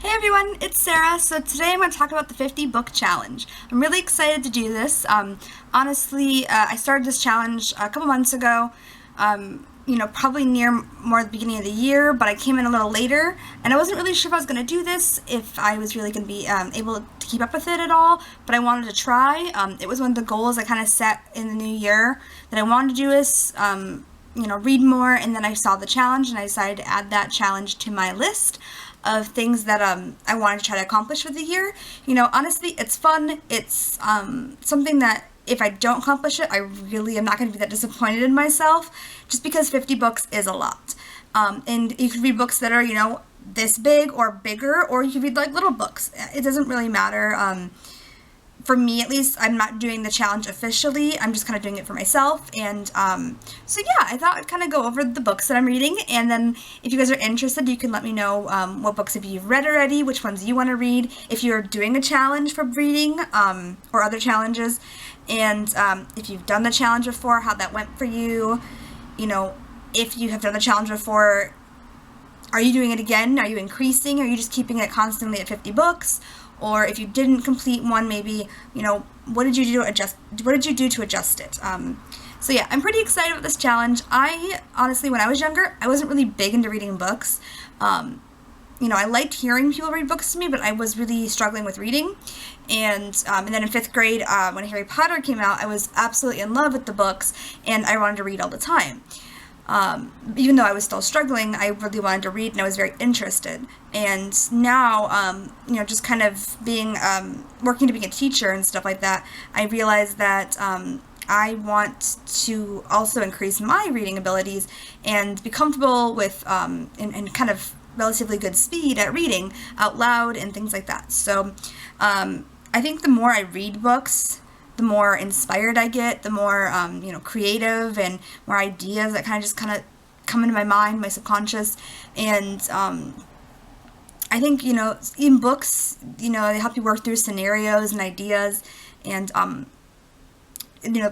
Hey everyone, it's Sarah. So today I'm going to talk about the 50 book challenge. I'm really excited to do this. Honestly, I started this challenge a couple months ago, probably near more the beginning of the year, but I came in a little later, and I wasn't really sure if I was going to do this, if I was really going to be able to keep up with it at all, but I wanted to try. It was one of the goals I kind of set in the new year that I wanted to do this, read more, and then I saw the challenge, and I decided to add that challenge to my list of things that I wanted to try to accomplish for the year. Honestly, it's fun. It's something that if I don't accomplish it, I really am not going to be that disappointed in myself, just because 50 books is a lot. And you could read books that are, this big or bigger, or you could read like little books. It doesn't really matter. For me, at least, I'm not doing the challenge officially. I'm just kind of doing it for myself. And so yeah, I thought I'd kind of go over the books that I'm reading. And then if you guys are interested, you can let me know what books have you read already, which ones you want to read, if you're doing a challenge for reading or other challenges. And if you've done the challenge before, how that went for you. If you have done the challenge before, are you doing it again? Are you increasing? Are you just keeping it constantly at 50 books? Or if you didn't complete one, maybe, what did you do to adjust? What did you do to adjust it? So yeah, I'm pretty excited about this challenge. I honestly, when I was younger, I wasn't really big into reading books. I liked hearing people read books to me, but I was really struggling with reading. And then in 5th grade, when Harry Potter came out, I was absolutely in love with the books, and I wanted to read all the time. Even though I was still struggling, I really wanted to read, and I was very interested. And now, just kind of being, working to be a teacher and stuff like that, I realized that I want to also increase my reading abilities and be comfortable with, and kind of relatively good speed at reading out loud and things like that. So, I think the more I read books, the more inspired I get, the more, creative and more ideas that kind of come into my mind, my subconscious. And I think, in books, they help you work through scenarios and ideas. And,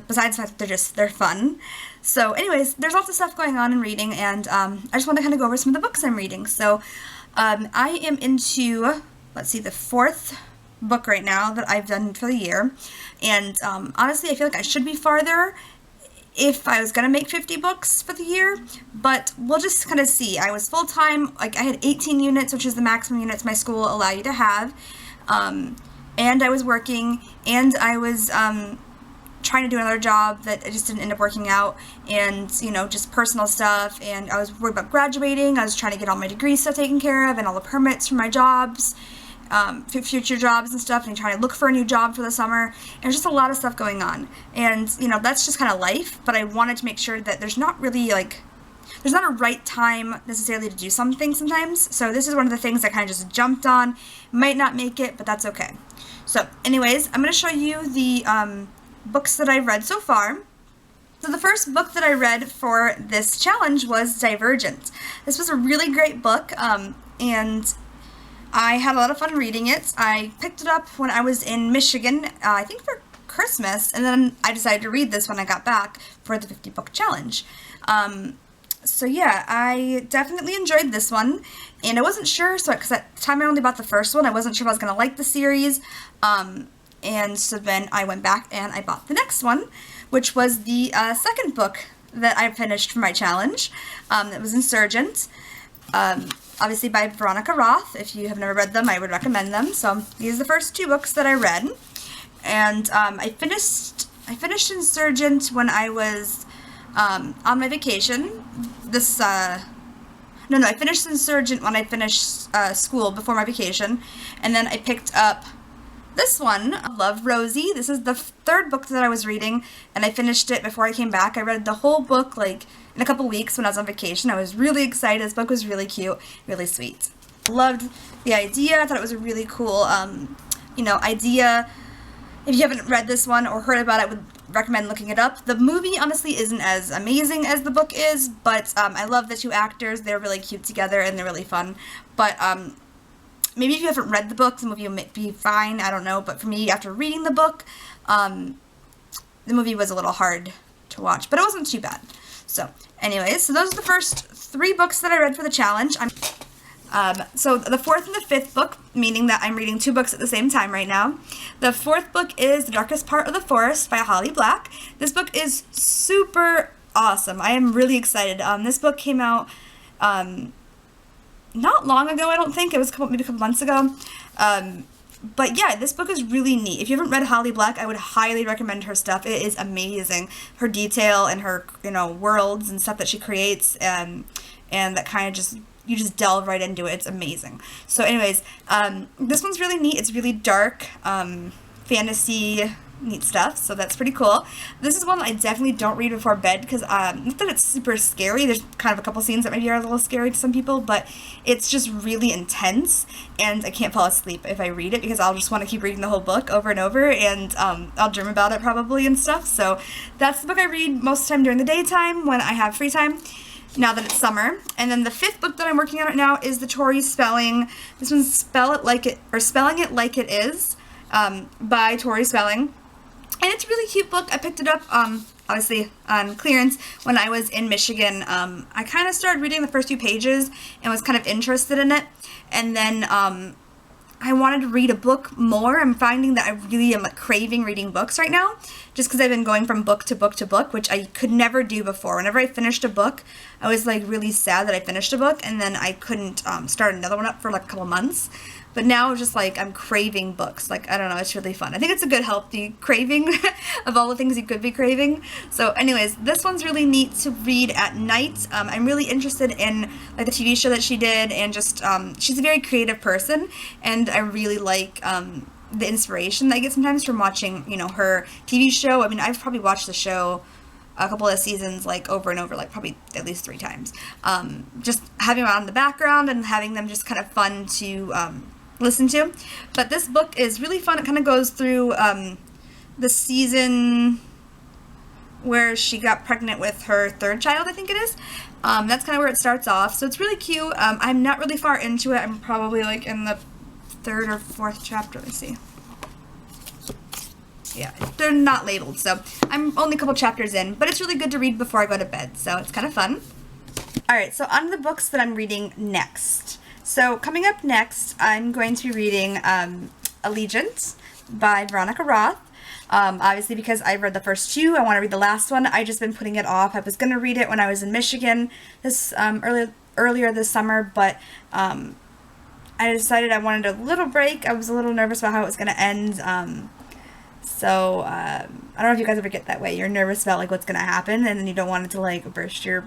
besides the fact that they're fun. So anyways, there's lots of stuff going on in reading, and I just want to kind of go over some of the books I'm reading. So I am into, the 4th book right now that I've done for the year. And honestly, I feel like I should be farther if I was going to make 50 books for the year, but we'll just kind of see. I was full-time, I had 18 units, which is the maximum units my school allow you to have, and I was working, and I was trying to do another job that just didn't end up working out, and, just personal stuff, and I was worried about graduating. I was trying to get all my degree stuff taken care of, and all the permits for my jobs, future jobs and stuff, and trying to look for a new job for the summer. And there's just a lot of stuff going on, and that's just kind of life. But I wanted to make sure that there's not really there's not a right time necessarily to do something sometimes. So this is one of the things I kind of just jumped on. Might not make it, but that's okay. So anyways, I'm going to show you the books that I've read so far. So the first book that I read for this challenge was Divergent. This was a really great book, and I had a lot of fun reading it. I picked it up when I was in Michigan, I think for Christmas, and then I decided to read this when I got back for the 50 book challenge. So yeah, I definitely enjoyed this one, and I wasn't sure, because at the time I only bought the first one, I wasn't sure if I was going to like the series, and so then I went back and I bought the next one, which was the second book that I finished for my challenge. It was Insurgent. Obviously by Veronica Roth. If you have never read them, I would recommend them. So these are the first 2 books that I read, and I finished Insurgent when I was on my vacation. I finished Insurgent when I finished school before my vacation, and then I picked up this one, Love, Rosie. This is the 3rd book that I was reading, and I finished it before I came back. I read the whole book in a couple weeks when I was on vacation. I was really excited. This book was really cute, really sweet. Loved the idea. I thought it was a really cool, idea. If you haven't read this one or heard about it, I would recommend looking it up. The movie, honestly, isn't as amazing as the book is, but I love the 2 actors. They're really cute together, and they're really fun. But maybe if you haven't read the book, the movie will be fine. I don't know. But for me, after reading the book, the movie was a little hard to watch, but it wasn't too bad. So anyways, those are the first 3 books that I read for the challenge. So the fourth and the fifth book, meaning that I'm reading 2 books at the same time right now. The fourth book is The Darkest Part of the Forest by Holly Black. This book is super awesome. I am really excited. This book came out not long ago, I don't think. It was maybe a couple months ago. But yeah, this book is really neat. If you haven't read Holly Black, I would highly recommend her stuff. It is amazing. Her detail and her, worlds and stuff that she creates, and that kind of just, you just delve right into it. It's amazing. So anyways, this one's really neat. It's really dark, fantasy, neat stuff, so that's pretty cool. This is one I definitely don't read before bed because not that it's super scary. There's kind of a couple scenes that maybe are a little scary to some people, but it's just really intense, and I can't fall asleep if I read it because I'll just want to keep reading the whole book over and over, and I'll dream about it probably and stuff. So that's the book I read most of the time during the daytime when I have free time, now that it's summer. And then the fifth book that I'm working on right now is the Tori Spelling. This one's Spelling It Like It Is, by Tori Spelling. And it's a really cute book. I picked it up, obviously, on clearance when I was in Michigan. I kind of started reading the first few pages and was kind of interested in it. And then I wanted to read a book more. I'm finding that I really am craving reading books right now, just because I've been going from book to book to book, which I could never do before. Whenever I finished a book, I was really sad that I finished a book, and then I couldn't start another one up for a couple months. But now just I'm craving books. I don't know, it's really fun. I think it's a good healthy craving of all the things you could be craving. So anyways, this one's really neat to read at night. I'm really interested in the TV show that she did, and just she's a very creative person, and I really like the inspiration that I get sometimes from watching, her TV show. I mean, I've probably watched the show a couple of seasons over and over, probably at least 3 times. Just having them on in the background and having them just kind of fun to listen to. But this book is really fun. It kind of goes through the season where she got pregnant with her 3rd child, I think it is. That's kind of where it starts off. So it's really cute. I'm not really far into it. I'm probably in the 3rd or 4th chapter. Let me see. Yeah, they're not labeled, so I'm only a couple chapters in, but it's really good to read before I go to bed, so it's kind of fun. Alright, so on to the books that I'm reading next. So coming up next, I'm going to be reading Allegiance by Veronica Roth. Obviously, because I read the first 2, I want to read the last one. I've just been putting it off. I was going to read it when I was in Michigan this earlier this summer, but I decided I wanted a little break. I was a little nervous about how it was going to end. So I don't know if you guys ever get that way. You're nervous about what's going to happen, and then you don't want it to burst your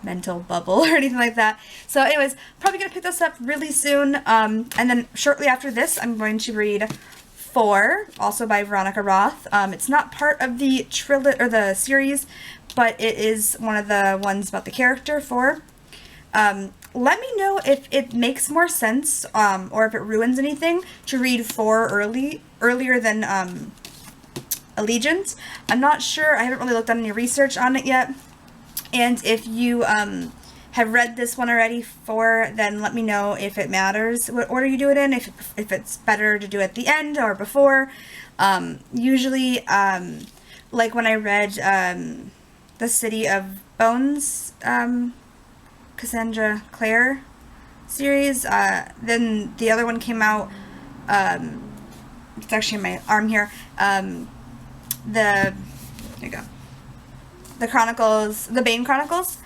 mental bubble or anything like that. So anyways, probably going to pick this up really soon. And then shortly after this, I'm going to read 4, also by Veronica Roth. It's not part of the the series, but it is one of the ones about the character 4. Let me know if it makes more sense, or if it ruins anything to read 4 earlier than Allegiance. I'm not sure. I haven't really looked at any research on it yet. And if you have read this one already, 4, then let me know if it matters what order you do it in, if it's better to do it at the end or before. Usually, like when I read The City of Bones, Cassandra Clare series, then the other one came out, it's actually in my arm here, there you go, the Chronicles, the Bane Chronicles,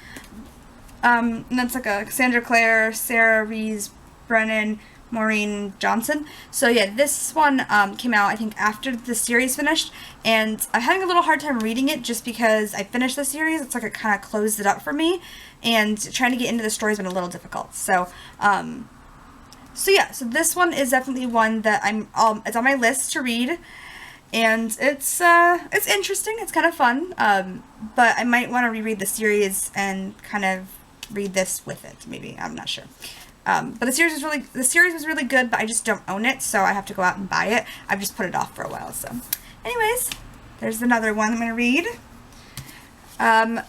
and that's a Cassandra Clare, Sarah Rees Brennan, Maureen Johnson. So yeah, this one came out I think after the series finished, and I'm having a little hard time reading it just because I finished the series. It's it kind of closed it up for me, and trying to get into the story has been a little difficult. So yeah, so this one is definitely one that it's on my list to read, and it's interesting. It's kind of fun, but I might want to reread the series and kind of read this with it. Maybe, I'm not sure. But the series was really good, but I just don't own it, so I have to go out and buy it. I've just put it off for a while. So, anyways, there's another one I'm going to read.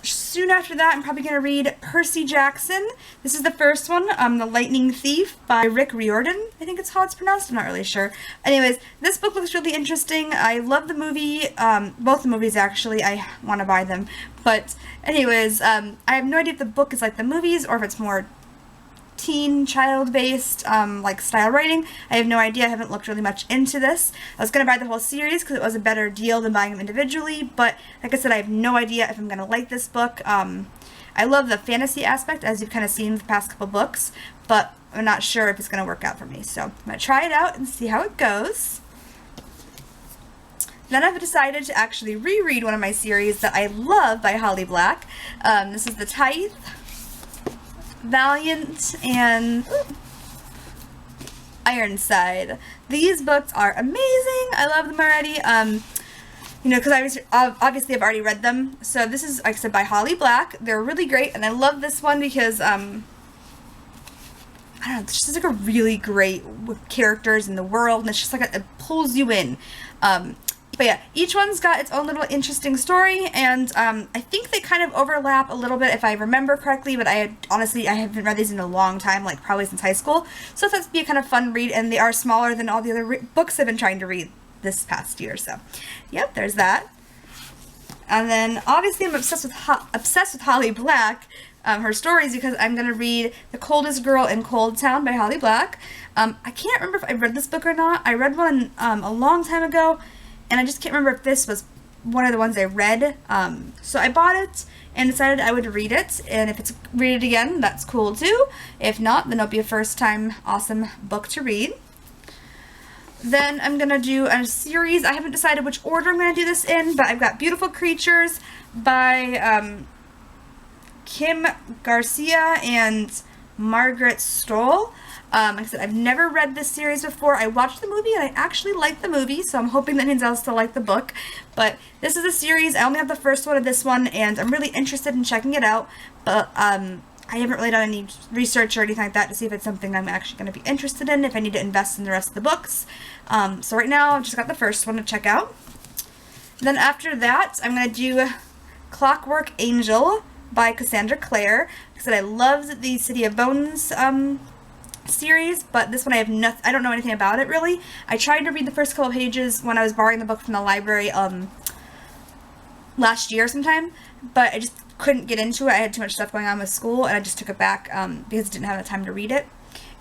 Soon after that, I'm probably going to read Percy Jackson. This is the first one, The Lightning Thief by Rick Riordan. I think it's how it's pronounced. I'm not really sure. Anyways, this book looks really interesting. I love the movie, both the movies actually. I want to buy them. But anyways, I have no idea if the book is like the movies or if it's more teen child-based like style writing. I have no idea. I haven't looked really much into this. I was going to buy the whole series because it was a better deal than buying them individually, but like I said, I have no idea if I'm going to like this book. I love the fantasy aspect, as you've kind of seen the past couple books, but I'm not sure if it's going to work out for me. So I'm going to try it out and see how it goes. Then I've decided to actually reread one of my series that I love by Holly Black. This is The Tithe, Valiant, and Ironside. These books are amazing. I love them already. You know, because obviously I've already read them. So this is, like I said, by Holly Black. They're really great, and I love this one because, I don't know, it's just like a really great with characters in the world, and it's just like it pulls you in. But yeah, each one's got its own little interesting story, and I think they kind of overlap a little bit if I remember correctly, but honestly, I haven't read these in a long time, like probably since high school, so that's be a kind of fun read, and they are smaller than all the other books I've been trying to read this past year, so yep, there's that. And then obviously I'm obsessed with Holly Black, her stories, because I'm going to read The Coldest Girl in Cold Town by Holly Black. I can't remember if I read this book or not. I read one a long time ago, and I just can't remember if this was one of the ones I read. So I bought it and decided I would read it, and if it's read it again, that's cool too. If not, then it'll be a first time awesome book to read. Then I'm going to do a series. I haven't decided which order I'm going to do this in, but I've got Beautiful Creatures by Kim Garcia and Margaret Stoll. Like I said, I've never read this series before. I watched the movie, and I actually liked the movie, so I'm hoping that means I'll still like the book. But this is a series. I only have the first one of this one, and I'm really interested in checking it out. But I haven't really done any research or anything like that to see if it's something I'm actually going to be interested in, if I need to invest in the rest of the books. So right now, I've just got the first one to check out. Then after that, I'm going to do Clockwork Angel by Cassandra Clare. Like I said, I loved the City of Bones series, but this one I don't know anything about it really. I tried to read the first couple pages when I was borrowing the book from the library last year sometime, but I just couldn't get into it. I had too much stuff going on with school, and I just took it back because I didn't have the time to read it,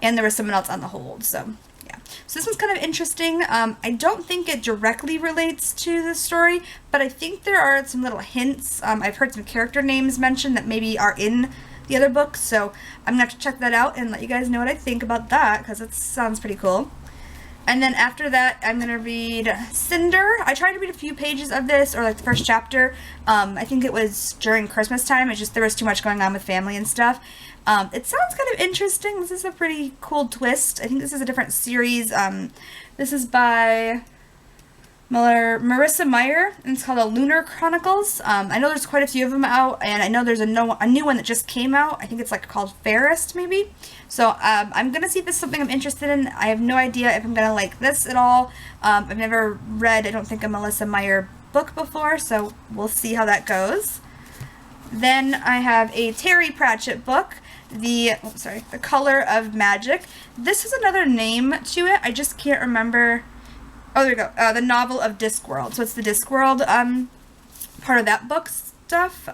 and there was someone else on the hold, so yeah. So this one's kind of interesting. I don't think it directly relates to the story, but I think there are some little hints. I've heard some character names mentioned that maybe are in the other books, so I'm gonna have to check that out and let you guys know what I think about that, because it sounds pretty cool. And then after that, I'm gonna read Cinder. I tried to read a few pages of this, or like the first chapter. I think it was during Christmas time. It's just there was too much going on with family and stuff. It sounds kind of interesting. This is a pretty cool twist. I think this is a different series. This is by Marissa Meyer, and it's called A Lunar Chronicles. I know there's quite a few of them out, and I know there's a new one that just came out. I think it's like called Fairest, maybe. So I'm going to see if this is something I'm interested in. I have no idea if I'm going to like this at all. I've never read, I don't think, a Marissa Meyer book before, so we'll see how that goes. Then I have a Terry Pratchett book, The Color of Magic. This is another name to it. I just can't remember. Oh, there we go. The Novel of Discworld. So it's the Discworld part of that book stuff.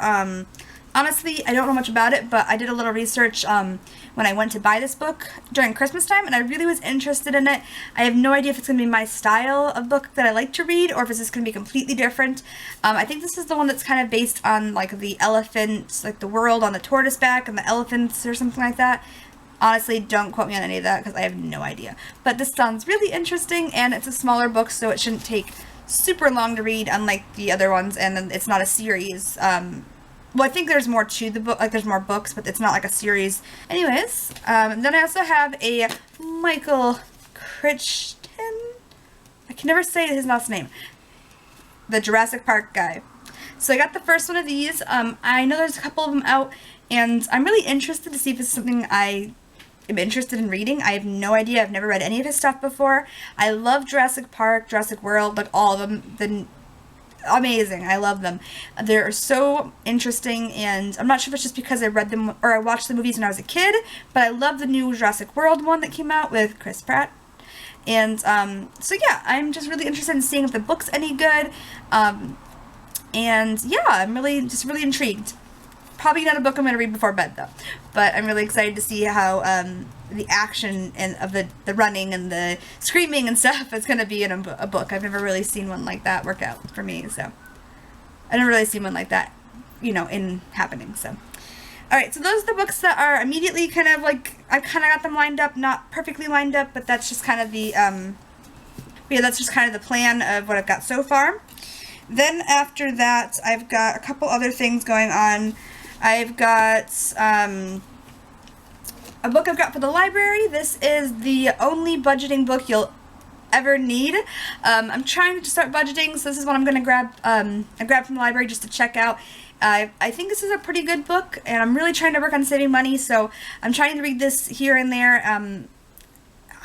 Honestly, I don't know much about it, but I did a little research when I went to buy this book during Christmas time, and I really was interested in it. I have no idea if it's going to be my style of book that I like to read, or if it's just going to be completely different. I think this is the one that's kind of based on like the elephants, like the world on the tortoise back and the elephants or something like that. Honestly, don't quote me on any of that because I have no idea. But this sounds really interesting, and it's a smaller book, so it shouldn't take super long to read, unlike the other ones, and then it's not a series. Well, I think there's more to the book, like there's more books, but it's not like a series. Anyways, then I also have a Michael Crichton. I can never say his last name. The Jurassic Park guy. So I got the first one of these. I know there's a couple of them out, and I'm really interested to see if it's something I am interested in reading. I have no idea. I've never read any of his stuff before. I love Jurassic Park, Jurassic World, like all of them. Amazing. I love them. They're so interesting, and I'm not sure if it's just because I read them or I watched the movies when I was a kid, but I love the new Jurassic World one that came out with Chris Pratt. And so yeah, I'm just really interested in seeing if the book's any good. And yeah, I'm really intrigued. Probably not a book I'm going to read before bed, though. But I'm really excited to see how the action and of the running and the screaming and stuff is going to be in a book. I've never really seen one like that work out for me, so I've never really seen one like that, you know, in happening, so. Alright, so those are the books that are immediately kind of like, I kind of got them lined up, not perfectly lined up, but that's just kind of the, yeah, that's just kind of the plan of what I've got so far. Then after that, I've got a couple other things going on. I've got a book I've got for the library. This is the only budgeting book you'll ever need. I'm trying to start budgeting, so this is what I'm going to grab. I grabbed from the library just to check out. I think this is a pretty good book, and I'm really trying to work on saving money, so I'm trying to read this here and there.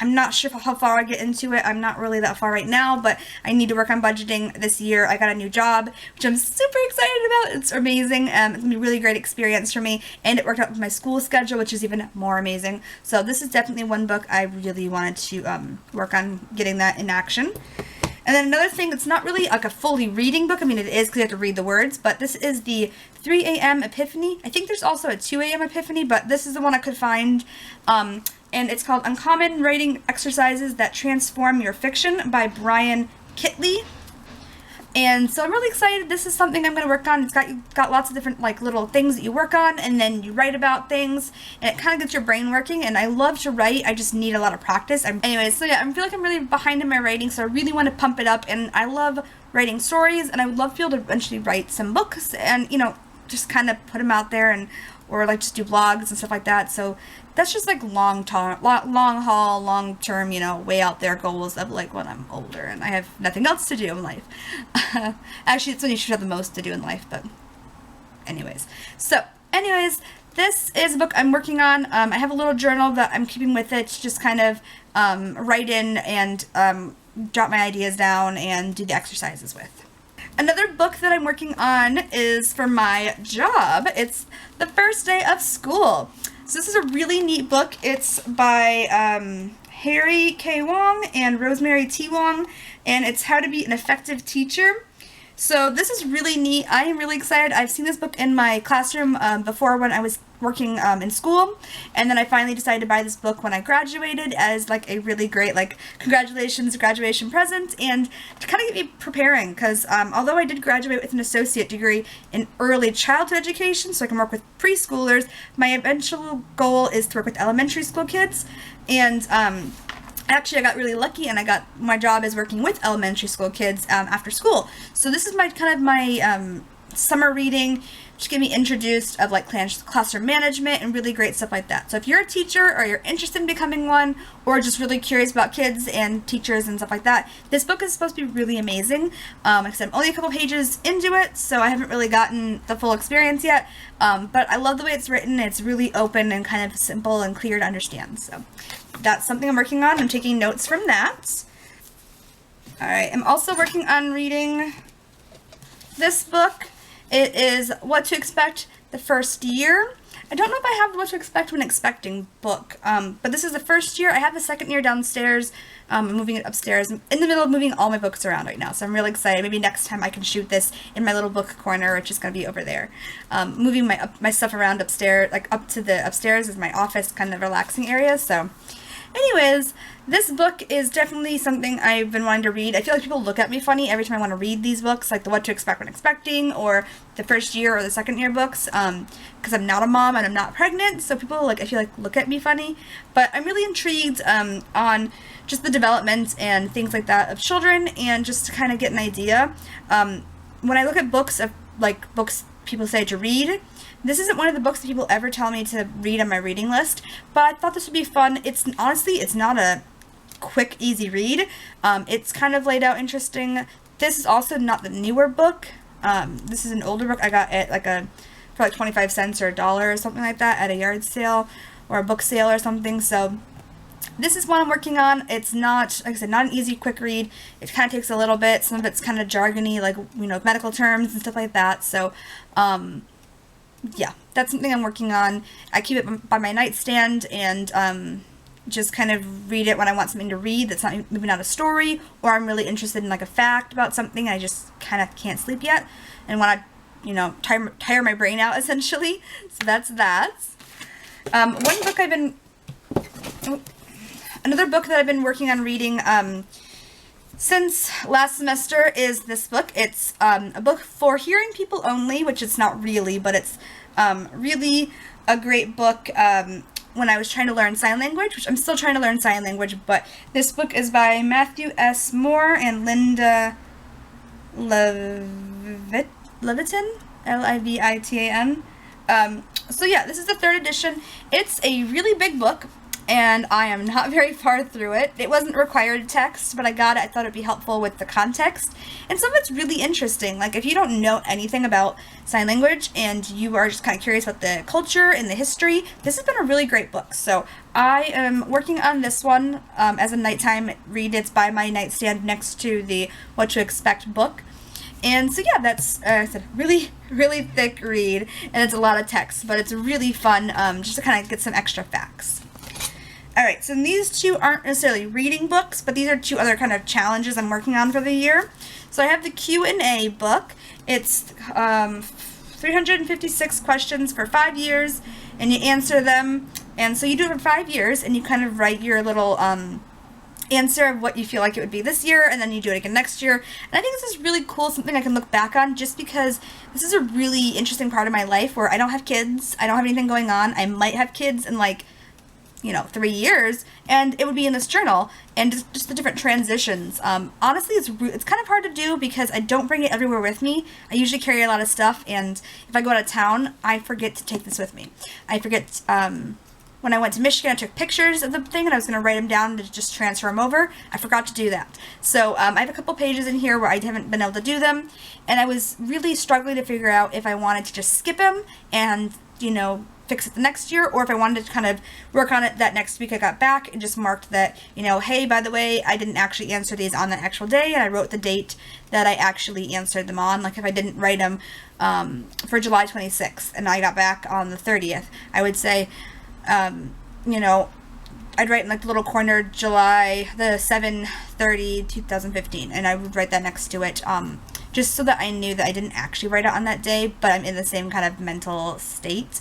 I'm not sure how far I get into it. I'm not really that far right now, but I need to work on budgeting this year. I got a new job, which I'm super excited about. It's amazing. It's going to be a really great experience for me, and it worked out with my school schedule, which is even more amazing. So this is definitely one book I really wanted to work on getting that in action. And then another thing, it's not really like a fully reading book. I mean, it is because you have to read the words, but this is the 3 a.m. Epiphany. I think there's also a 2 a.m. Epiphany, but this is the one I could find. And it's called Uncommon Writing Exercises That Transform Your Fiction by Brian Kitley. And so I'm really excited. This is something I'm going to work on. It's got lots of different like little things that you work on, and then you write about things, and it kind of gets your brain working. And I love to write. I just need a lot of practice. Anyways, so yeah, I feel like I'm really behind in my writing, so I really want to pump it up. And I love writing stories, and I would love to be able to eventually write some books, and you know, just kind of put them out there, and or like just do blogs and stuff like that. So that's just like long haul, long term, you know, way out there goals of like when I'm older and I have nothing else to do in life. Actually, it's when you should have the most to do in life, but anyways. So, this is a book I'm working on. I have a little journal that I'm keeping with it to just kind of write in and jot my ideas down and do the exercises with. Another book that I'm working on is for my job. It's The First Day of School. So this is a really neat book. It's by Harry K. Wong and Rosemary T. Wong, and it's How to Be an Effective Teacher. So this is really neat. I am really excited. I've seen this book in my classroom before when I was working in school, and then I finally decided to buy this book when I graduated as like a really great like congratulations graduation present, and to kind of get me preparing, because although I did graduate with an associate degree in early childhood education, so I can work with preschoolers, my eventual goal is to work with elementary school kids. And actually, I got really lucky, and I got my job is working with elementary school kids after school. So this is my kind of my summer reading, just get me introduced of like classroom management and really great stuff like that. So if you're a teacher or you're interested in becoming one, or just really curious about kids and teachers and stuff like that, this book is supposed to be really amazing. Like I said, I'm only a couple pages into it, so I haven't really gotten the full experience yet. But I love the way it's written. It's really open and kind of simple and clear to understand. So that's something I'm working on. I'm taking notes from that. Alright, I'm also working on reading this book. It is What to Expect the First Year. I don't know if I have What to Expect When Expecting book, but this is the first year. I have the second year downstairs. I'm moving it upstairs. I'm in the middle of moving all my books around right now, so I'm really excited. Maybe next time I can shoot this in my little book corner, which is going to be over there. Moving my stuff around upstairs, like up to the upstairs is my office, kind of relaxing area, so anyways, this book is definitely something I've been wanting to read. I feel like people look at me funny every time I want to read these books, like the What to Expect When Expecting, or the first year or the second year books, because I'm not a mom and I'm not pregnant, so people, like, I feel like look at me funny. But I'm really intrigued on just the development and things like that of children, and just to kind of get an idea. When I look at books people say to read, this isn't one of the books that people ever tell me to read on my reading list, but I thought this would be fun. It's not a quick, easy read. It's kind of laid out interesting. This is also not the newer book. This is an older book I got at for like 25 cents or $1 or something like that at a yard sale or a book sale or something. So this is what I'm working on. It's not, like I said, not an easy, quick read. It kind of takes a little bit. Some of it's kind of jargony, like, you know, medical terms and stuff like that. So, yeah, that's something I'm working on. I keep it by my nightstand and just kind of read it when I want something to read that's maybe not a story, or I'm really interested in like a fact about something and I just kind of can't sleep yet and want to you know, tire my brain out, essentially. So that's that. One book another book that I've been working on reading since last semester is this book. It's a book for hearing people only, which it's not really, but it's really a great book when I was trying to learn sign language, which I'm still trying to learn sign language, but this book is by Matthew S. Moore and Linda Levitan, Livitan. So yeah, this is the 3rd edition. It's a really big book, and I am not very far through it. It wasn't required text, but I got it. I thought it'd be helpful with the context. And some of it's really interesting. Like, if you don't know anything about sign language and you are just kind of curious about the culture and the history, this has been a really great book. So I am working on this one as a nighttime read. It's by my nightstand next to the What to Expect book. And so yeah, that's a really, really thick read, and it's a lot of text, but it's really fun just to kind of get some extra facts. Alright, so these 2 aren't necessarily reading books, but these are 2 other kind of challenges I'm working on for the year. So I have the Q&A book. It's 356 questions for 5 years, and you answer them. And so you do it for 5 years, and you kind of write your little answer of what you feel like it would be this year, and then you do it again next year. And I think this is really cool, something I can look back on, just because this is a really interesting part of my life where I don't have kids, I don't have anything going on. I might have kids in, like, you know, 3 years, and it would be in this journal, and just the different transitions. Honestly, it's kind of hard to do because I don't bring it everywhere with me. I usually carry a lot of stuff, and if I go out of town, I forget to take this with me. I forget, when I went to Michigan, I took pictures of the thing, and I was going to write them down to just transfer them over. I forgot to do that. So I have a couple pages in here where I haven't been able to do them, and I was really struggling to figure out if I wanted to just skip them and, you know, fix it the next year, or if I wanted to kind of work on it that next week I got back and just marked that, you know, hey, by the way, I didn't actually answer these on the actual day, and I wrote the date that I actually answered them on. Like, if I didn't write them for July 26th and I got back on the 30th, I would say, you know, I'd write in, like, the little corner, July the 7/30/2015, and I would write that next to it, just so that I knew that I didn't actually write it on that day, but I'm in the same kind of mental state.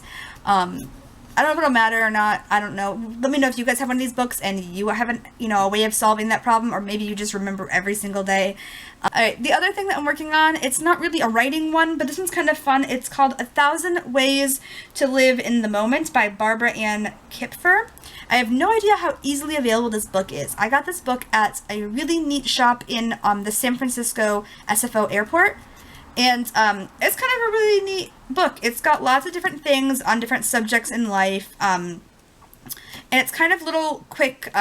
I don't know if it'll matter or not. I don't know. Let me know if you guys have one of these books and you have a way of solving that problem, or maybe you just remember every single day. Alright, the other thing that I'm working on, it's not really a writing one, but this one's kind of fun. It's called 1,000 Ways to Live in the Moment by Barbara Ann Kipfer. I have no idea how easily available this book is. I got this book at a really neat shop in the San Francisco SFO airport. And it's kind of a really neat book. It's got lots of different things on different subjects in life. And it's kind of little quick,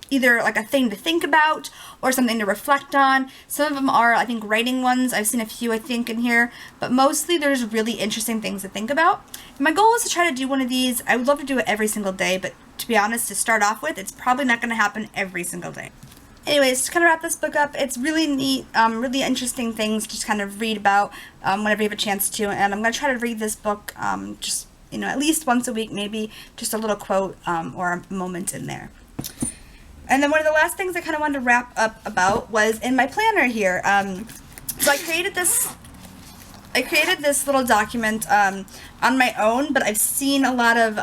either like a thing to think about or something to reflect on. Some of them are, I think, writing ones. I've seen a few, I think, in here. But mostly there's really interesting things to think about. And my goal is to try to do one of these. I would love to do it every single day. But to be honest, to start off with, it's probably not going to happen every single day. Anyways, to kind of wrap this book up, it's really neat, really interesting things to kind of read about whenever you have a chance to, and I'm going to try to read this book just, you know, at least once a week, maybe just a little quote or a moment in there. And then one of the last things I kind of wanted to wrap up about was in my planner here. So I created this little document on my own, but I've seen a lot of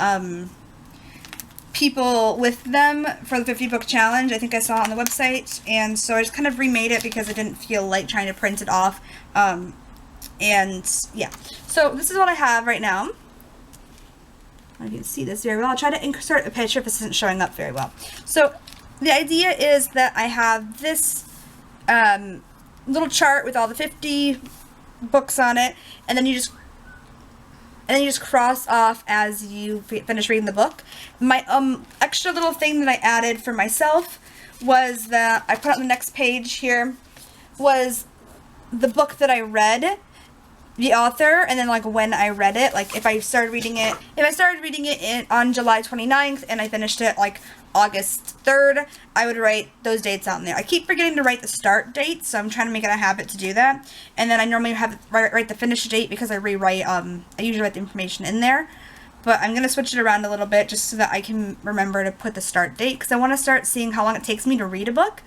people with them for the 50 book challenge. I think I saw it on the website, and so I just kind of remade it because I didn't feel like trying to print it off. And yeah, so this is what I have right now. I don't know if you can see this very well. I'll try to insert a picture if this isn't showing up very well. So the idea is that I have this little chart with all the 50 books on it, and then you just cross off as you finish reading the book. My extra little thing that I added for myself was that I put on the next page here was the book that I read, the author, and then like when I read it. Like if I started reading it on July 29th and I finished it like August 3rd, I would write those dates on there. I keep forgetting to write the start date, so I'm trying to make it a habit to do that. And then I normally write the finish date because I rewrite, I usually write the information in there. But I'm going to switch it around a little bit just so that I can remember to put the start date, because I want to start seeing how long it takes me to read a book.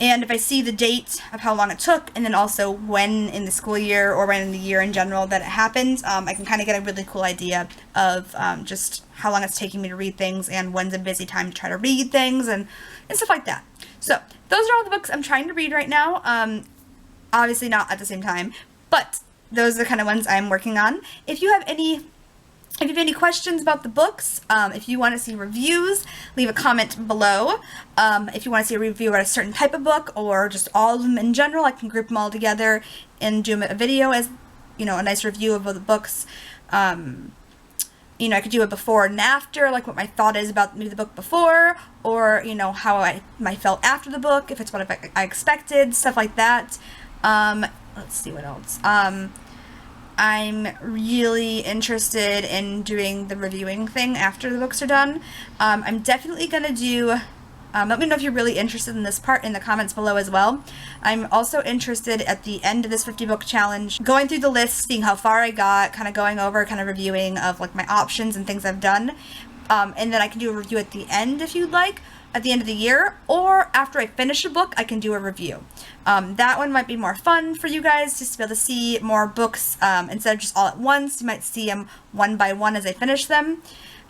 And if I see the date of how long it took, and then also when in the school year or when in the year in general that it happened, I can kind of get a really cool idea of just how long it's taking me to read things and when's a busy time to try to read things and stuff like that. So those are all the books I'm trying to read right now. Obviously not at the same time, but those are the kind of ones I'm working on. If you have any questions about the books, if you want to see reviews, leave a comment below. If you want to see a review about a certain type of book or just all of them in general, I can group them all together and do a video as, a nice review of the books. I could do it before and after, like what my thought is about maybe the book before, or, how I felt after the book, if it's what I expected, stuff like that. Let's see what else. I'm really interested in doing the reviewing thing after the books are done. I'm definitely going to do, let me know if you're really interested in this part in the comments below as well. I'm also interested at the end of this 50 book challenge, going through the list, seeing how far I got, kind of going over, kind of reviewing of like my options and things I've done. And then I can do a review at the end if you'd like, at the end of the year, or after I finish a book, I can do a review. That one might be more fun for you guys, just to be able to see more books instead of just all at once. You might see them one by one as I finish them,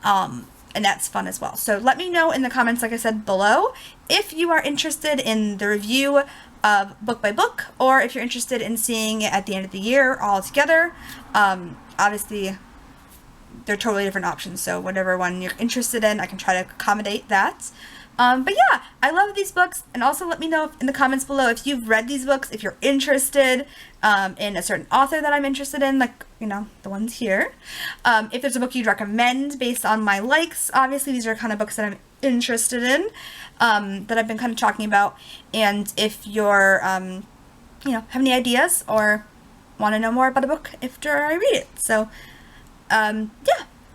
and that's fun as well. So let me know in the comments, like I said, below, if you are interested in the review of book by book, or if you're interested in seeing it at the end of the year all together. Obviously, they're totally different options, so whatever one you're interested in, I can try to accommodate that. But yeah, I love these books, and also let me know in the comments below if you've read these books, if you're interested in a certain author that I'm interested in, like, the ones here. If there's a book you'd recommend based on my likes. Obviously, these are kind of books that I'm interested in, that I've been kind of talking about, and if you're, have any ideas or want to know more about a book after I read it. So, yeah.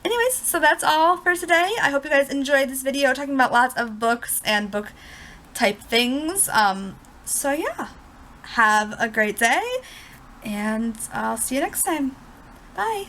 Anyways, so that's all for today. I hope you guys enjoyed this video talking about lots of books and book type things. So yeah, have a great day, and I'll see you next time. Bye.